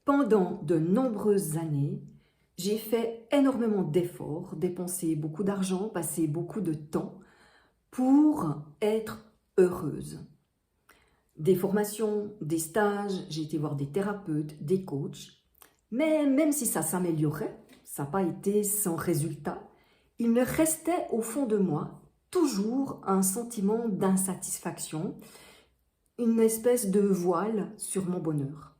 Pendant de nombreuses années, j'ai fait énormément d'efforts, dépensé beaucoup d'argent, passé beaucoup de temps pour être heureuse. Des formations, des stages, j'ai été voir des thérapeutes, des coachs. Mais même si ça s'améliorait, ça n'a pas été sans résultat, il me restait au fond de moi toujours un sentiment d'insatisfaction, une espèce de voile sur mon bonheur.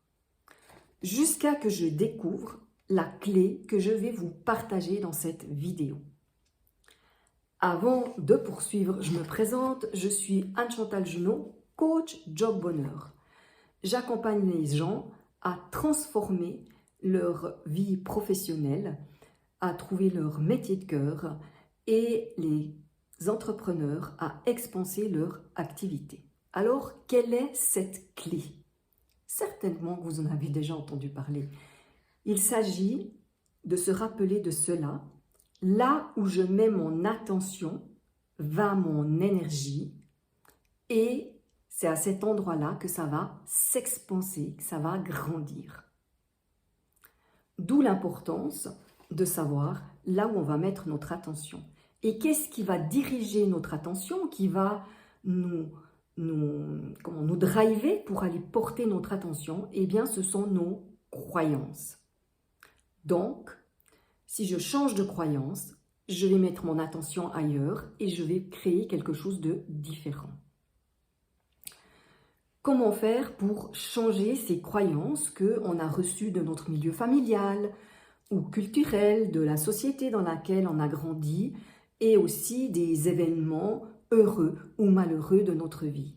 Jusqu'à que je découvre la clé que je vais vous partager dans cette vidéo. Avant de poursuivre, je me présente, je suis Anne-Chantal Junot, coach Job Bonheur. J'accompagne les gens à transformer leur vie professionnelle, à trouver leur métier de cœur et les entrepreneurs à expanser leur activité. Alors, quelle est cette clé? Certainement que vous en avez déjà entendu parler. Il s'agit de se rappeler de cela. Là où je mets mon attention, va mon énergie et c'est à cet endroit-là que ça va s'expanser, que ça va grandir. D'où l'importance de savoir là où on va mettre notre attention. Et qu'est-ce qui va diriger notre attention, qui va nous driver pour aller porter notre attention? Eh bien, ce sont nos croyances. Donc, si je change de croyance, je vais mettre mon attention ailleurs et je vais créer quelque chose de différent. Comment faire pour changer ces croyances qu'on a reçues de notre milieu familial ou culturel, de la société dans laquelle on a grandi et aussi des événements heureux ou malheureux de notre vie?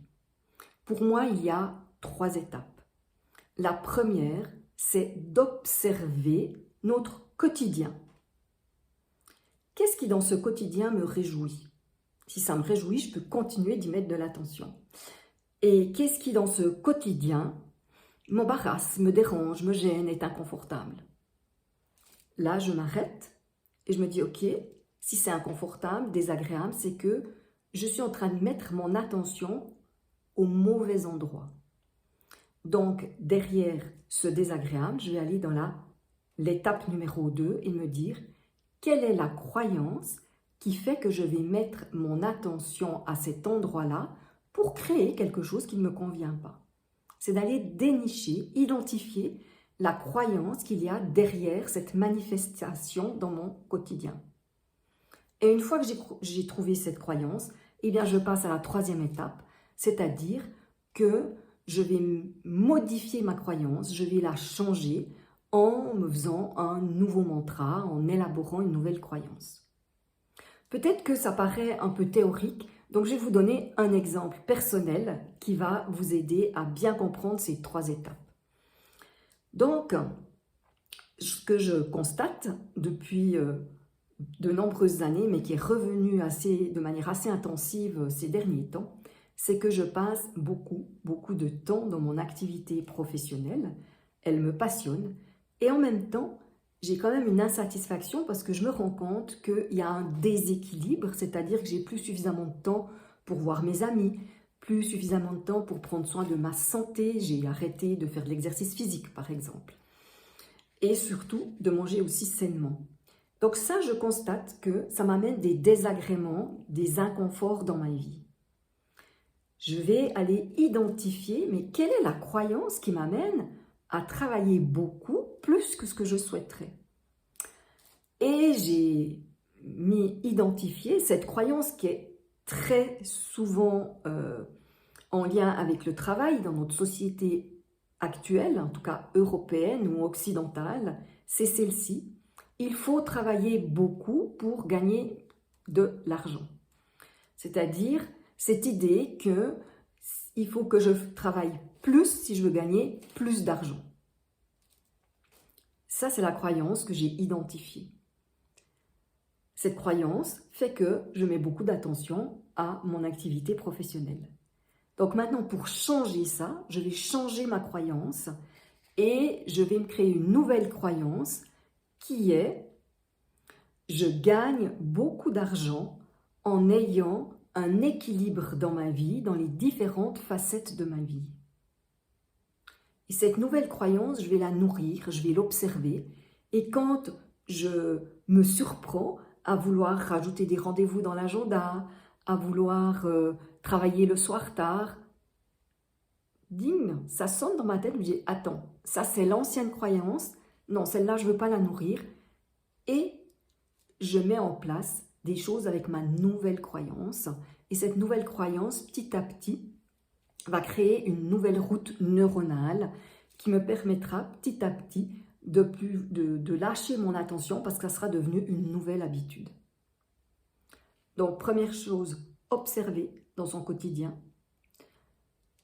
Pour moi, il y a 3 étapes. La première, c'est d'observer notre quotidien. Qu'est-ce qui dans ce quotidien me réjouit? Si ça me réjouit, je peux continuer d'y mettre de l'attention. Et qu'est-ce qui dans ce quotidien m'embarrasse, me dérange, me gêne, est inconfortable? Là, je m'arrête et je me dis, ok, si c'est inconfortable, désagréable, c'est que je suis en train de mettre mon attention au mauvais endroit. Donc, derrière ce désagréable, je vais aller dans l'étape numéro 2 et me dire, quelle est la croyance qui fait que je vais mettre mon attention à cet endroit-là pour créer quelque chose qui ne me convient pas? C'est d'aller dénicher, identifier la croyance qu'il y a derrière cette manifestation dans mon quotidien. Et une fois que j'ai trouvé cette croyance, eh bien je passe à la 3e étape, c'est-à-dire que je vais modifier ma croyance, je vais la changer en me faisant un nouveau mantra, en élaborant une nouvelle croyance. Peut-être que ça paraît un peu théorique, donc je vais vous donner un exemple personnel qui va vous aider à bien comprendre ces 3 étapes. Donc, ce que je constate depuis de nombreuses années, mais qui est revenu de manière assez intensive ces derniers temps, c'est que je passe beaucoup de temps dans mon activité professionnelle. Elle me passionne et en même temps, j'ai quand même une insatisfaction parce que je me rends compte qu'il y a un déséquilibre, c'est-à-dire que j'ai plus suffisamment de temps pour voir mes amis, plus suffisamment de temps pour prendre soin de ma santé. J'ai arrêté de faire de l'exercice physique, par exemple. Et surtout, de manger aussi sainement. Donc ça, je constate que ça m'amène des désagréments, des inconforts dans ma vie. Je vais aller identifier, mais quelle est la croyance qui m'amène à travailler beaucoup plus que ce que je souhaiterais? Et j'ai identifié cette croyance qui est très souvent en lien avec le travail dans notre société actuelle, en tout cas européenne ou occidentale, c'est celle-ci. Il faut travailler beaucoup pour gagner de l'argent. C'est-à-dire cette idée qu'il faut que je travaille plus si je veux gagner plus d'argent. Ça, c'est la croyance que j'ai identifiée. Cette croyance fait que je mets beaucoup d'attention à mon activité professionnelle. Donc maintenant, pour changer ça, je vais changer ma croyance et je vais me créer une nouvelle croyance qui est « Je gagne beaucoup d'argent en ayant un équilibre dans ma vie, dans les différentes facettes de ma vie. » Et cette nouvelle croyance, je vais la nourrir, je vais l'observer. Et quand je me surprends à vouloir rajouter des rendez-vous dans l'agenda, à vouloir travailler le soir tard, ding, ça sonne dans ma tête, je me dis, attends, ça c'est l'ancienne croyance, non, celle-là, je ne veux pas la nourrir. Et je mets en place des choses avec ma nouvelle croyance. Et cette nouvelle croyance, petit à petit, va créer une nouvelle route neuronale qui me permettra petit à petit de lâcher mon attention parce que ça sera devenu une nouvelle habitude. Donc, première chose, observer dans son quotidien.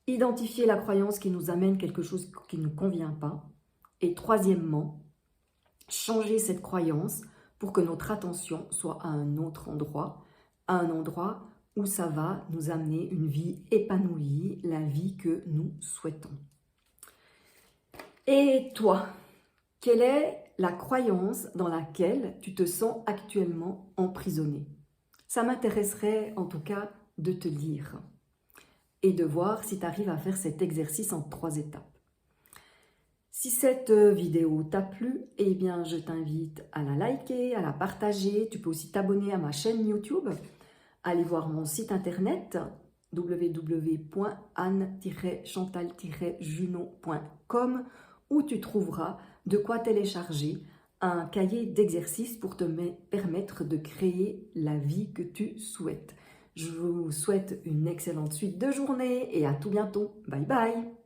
Identifier la croyance qui nous amène quelque chose qui ne nous convient pas. Et troisièmement, changer cette croyance pour que notre attention soit à un autre endroit, à un endroit où ça va nous amener une vie épanouie, la vie que nous souhaitons. Et toi, quelle est la croyance dans laquelle tu te sens actuellement emprisonné? Ça m'intéresserait en tout cas de te lire et de voir si tu arrives à faire cet exercice en 3 étapes. Si cette vidéo t'a plu, eh bien je t'invite à la liker, à la partager. Tu peux aussi t'abonner à ma chaîne YouTube, aller voir mon site internet www.anne-chantal-juno.com où tu trouveras de quoi télécharger un cahier d'exercices pour te permettre de créer la vie que tu souhaites. Je vous souhaite une excellente suite de journée et à tout bientôt. Bye bye!